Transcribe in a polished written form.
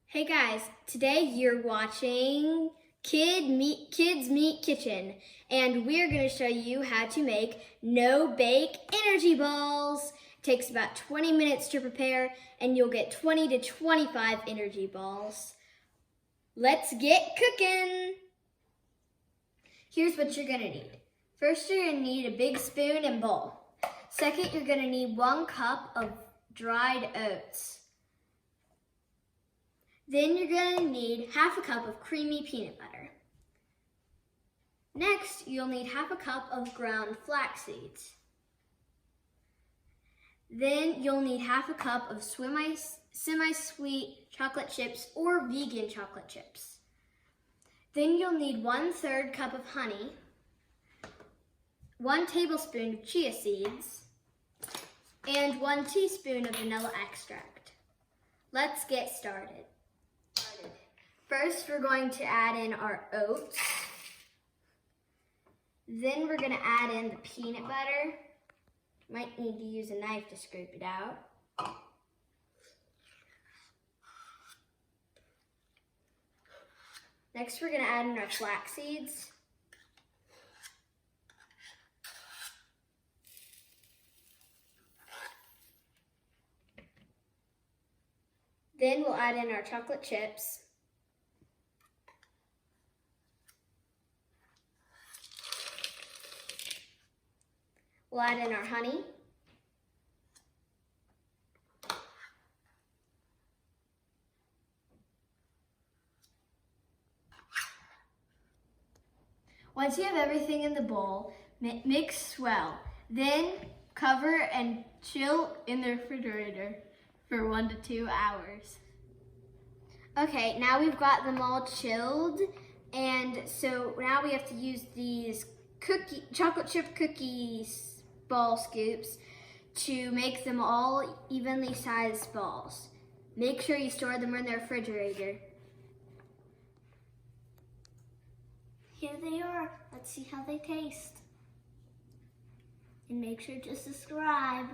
Hey guys, today you're watching Kids Meet Kitchen, and we're going to show you how to make no-bake energy balls. It takes about 20 minutes to prepare, and you'll get 20 to 25 energy balls. Let's get cooking! Here's what you're going to need. First, you're going to need a big spoon and bowl. Second, you're going to need 1 cup of dried oats. Then you're going to need half a cup of creamy peanut butter. Next, you'll need half a cup of ground flax seeds. Then you'll need half a cup of semi-sweet chocolate chips or vegan chocolate chips. Then you'll need 1/3 cup of honey, 1 tablespoon of chia seeds, and 1 teaspoon of vanilla extract. Let's get started. First, we're going to add in our oats. Then we're going to add in the peanut butter. Might need to use a knife to scrape it out. Next, we're going to add in our flax seeds. Then we'll add in our chocolate chips. We'll add in our honey. Once you have everything in the bowl, mix well. Then cover and chill in the refrigerator for 1 to 2 hours. Okay, now we've got them all chilled, and so now we have to use these chocolate chip cookies ball scoops to make them all evenly sized balls. Make sure you store them in the refrigerator. Here they are. Let's see how they taste. And make sure to subscribe.